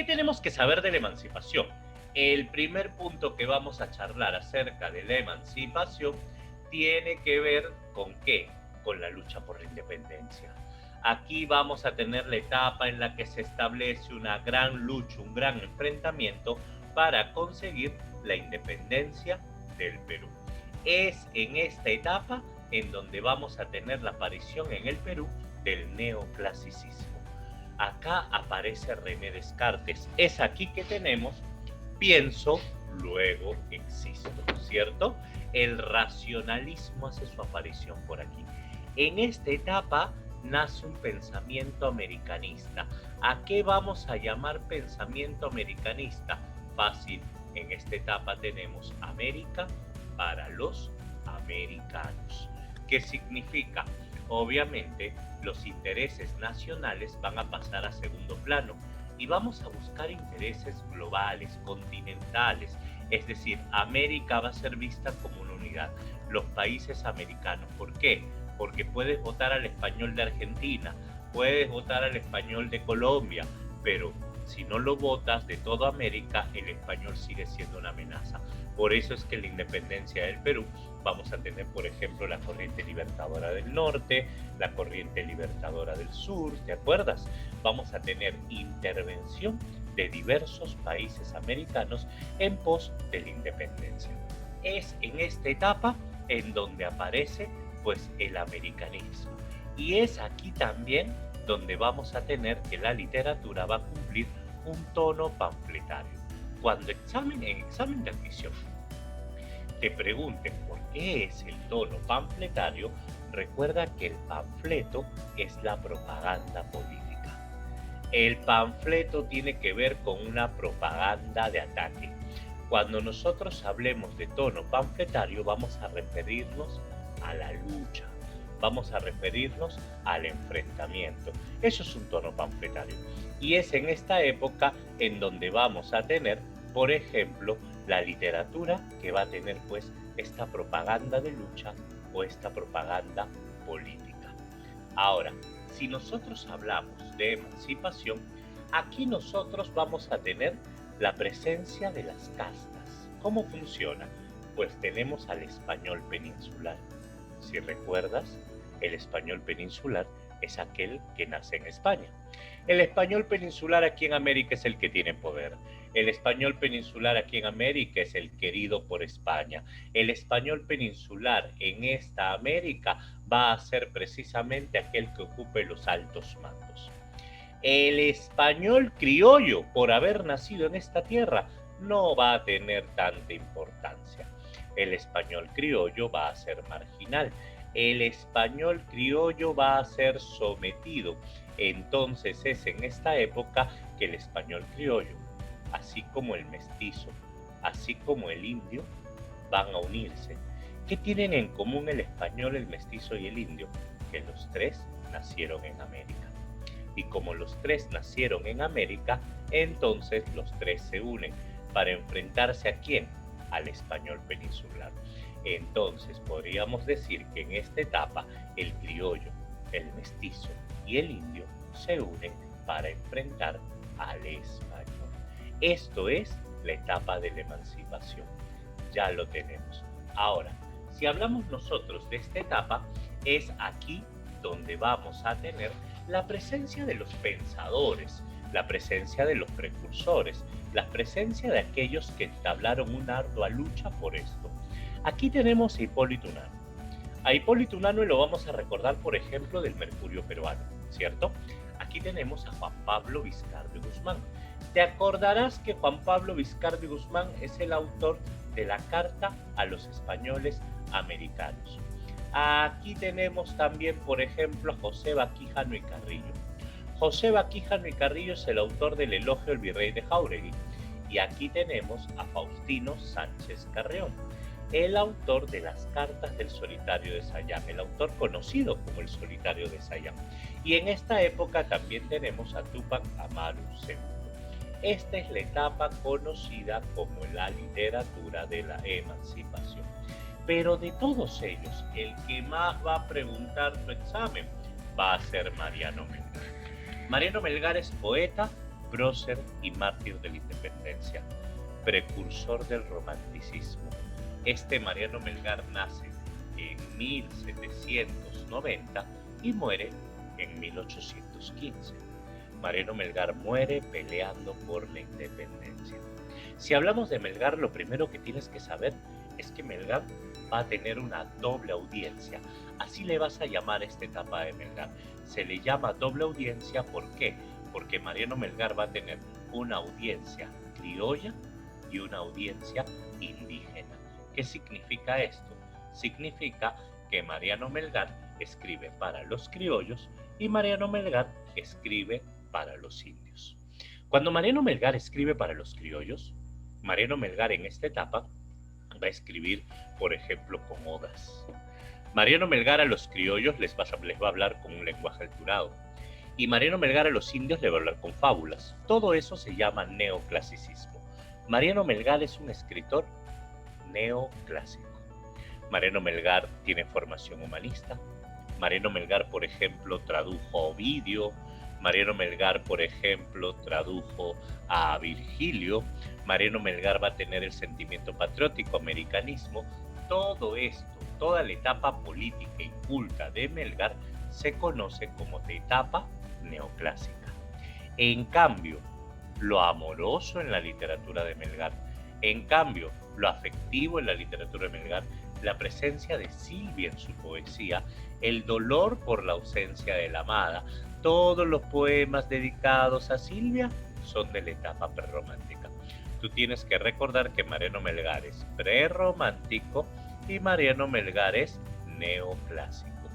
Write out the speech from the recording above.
tenemos que saber de la emancipación? El primer punto que vamos a charlar acerca de la emancipación tiene que ver con ¿qué? Con la lucha por la independencia. Aquí vamos a tener la etapa en la que se establece una gran lucha, un gran enfrentamiento para conseguir la independencia del Perú. Es en esta etapa en donde vamos a tener la aparición en el Perú del neoclasicismo. Acá aparece René Descartes. Es aquí que tenemos pienso, luego existo, ¿cierto? El racionalismo hace su aparición por aquí. En esta etapa nace un pensamiento americanista. ¿A qué vamos a llamar pensamiento americanista? Fácil, en esta etapa tenemos América para los americanos. ¿Qué significa? Obviamente, los intereses nacionales van a pasar a segundo plano y vamos a buscar intereses globales, continentales. Es decir, América va a ser vista como una unidad. Los países americanos. ¿Por qué? Porque puedes votar al español de Argentina, puedes votar al español de Colombia, pero si no lo votas de toda América, el español sigue siendo una amenaza. Por eso es que la independencia del Perú vamos a tener, por ejemplo, la corriente libertadora del norte, la corriente libertadora del sur, ¿te acuerdas? Vamos a tener intervención de diversos países americanos en pos de la independencia. Es en esta etapa en donde aparece pues el americanismo. Y es aquí también donde vamos a tener que la literatura va a cumplir un tono panfletario. Cuando en examen de admisión te pregunten por qué es el tono panfletario, recuerda que el panfleto es la propaganda política. El panfleto tiene que ver con una propaganda de ataque. Cuando nosotros hablemos de tono panfletario, vamos a referirnos a la lucha, vamos a referirnos al enfrentamiento. Eso es un tono panfletario. Y es en esta época en donde vamos a tener, por ejemplo, la literatura que va a tener pues esta propaganda de lucha o esta propaganda política. Ahora, si nosotros hablamos de emancipación, aquí nosotros vamos a tener la presencia de las castas. ¿Cómo funciona? Pues tenemos al español peninsular. Si recuerdas, el español peninsular es aquel que nace en España. El español peninsular aquí en América es el que tiene poder. El español peninsular aquí en América es el querido por España. El español peninsular en esta América va a ser precisamente aquel que ocupe los altos mandos. El español criollo, por haber nacido en esta tierra, no va a tener tanta importancia. El español criollo va a ser marginal. El español criollo va a ser sometido. Entonces es en esta época que el español criollo, así como el mestizo, así como el indio, van a unirse. ¿Qué tienen en común el español, el mestizo y el indio? Que los tres nacieron en América. Y como los tres nacieron en América, entonces los tres se unen para enfrentarse ¿a quién? Al español peninsular. Entonces podríamos decir que en esta etapa el criollo, el mestizo y el indio se unen para enfrentar al español. Esto es la etapa de la emancipación. Ya lo tenemos. Ahora, si hablamos nosotros de esta etapa, es aquí donde vamos a tener la presencia de los pensadores, la presencia de los precursores, la presencia de aquellos que entablaron una ardua lucha por esto. Aquí tenemos a Hipólito Unanue. A Hipólito Unanue lo vamos a recordar, por ejemplo, del Mercurio peruano, ¿cierto? Aquí tenemos a Juan Pablo Vizcarra Guzmán. Te acordarás que Juan Pablo Vizcarra Guzmán es el autor de la Carta a los Españoles Americanos. Aquí tenemos también, por ejemplo, a José Baquijano y Carrillo. José Baquijano y Carrillo es el autor del Elogio al Virrey de Jáuregui. Y aquí tenemos a Faustino Sánchez Carreón, el autor de las Cartas del Solitario de Sayán, el autor conocido como el Solitario de Sayán. Y en esta época también tenemos a Túpac Amaru II. Esta es la etapa conocida como la literatura de la emancipación. Pero de todos ellos, el que más va a preguntar tu examen va a ser Mariano Melgar. Mariano Melgar es poeta, prócer y mártir de la independencia, precursor del romanticismo. Este Mariano Melgar nace en 1790 y muere en 1815. Mariano Melgar muere peleando por la independencia. Si hablamos de Melgar, lo primero que tienes que saber es que Melgar va a tener una doble audiencia. Así le vas a llamar a esta etapa de Melgar. Se le llama doble audiencia, ¿por qué? Porque Mariano Melgar va a tener una audiencia criolla y una audiencia indígena. ¿Qué significa esto? Significa que Mariano Melgar escribe para los criollos y Mariano Melgar escribe para los indios. Cuando Mariano Melgar escribe para los criollos, Mariano Melgar en esta etapa va a escribir, por ejemplo, con odas. Mariano Melgar a los criollos les va a hablar con un lenguaje alturado. Y Mariano Melgar a los indios le va a hablar con fábulas. Todo eso se llama neoclasicismo. Mariano Melgar es un escritor neoclásico. Mariano Melgar tiene formación humanista. Mariano Melgar, por ejemplo, tradujo a Ovidio. Mariano Melgar, por ejemplo, tradujo a Virgilio. Mariano Melgar va a tener el sentimiento patriótico, americanismo. Todo esto, toda la etapa política y culta de Melgar se conoce como de etapa neoclásica. En cambio, lo amoroso en la literatura de Melgar, en cambio, lo afectivo en la literatura de Melgar, la presencia de Silvia en su poesía, el dolor por la ausencia de la amada, todos los poemas dedicados a Silvia son de la etapa prerromántica. Tú tienes que recordar que Mariano Melgar es prerromántico y Mariano Melgar es neoclásico.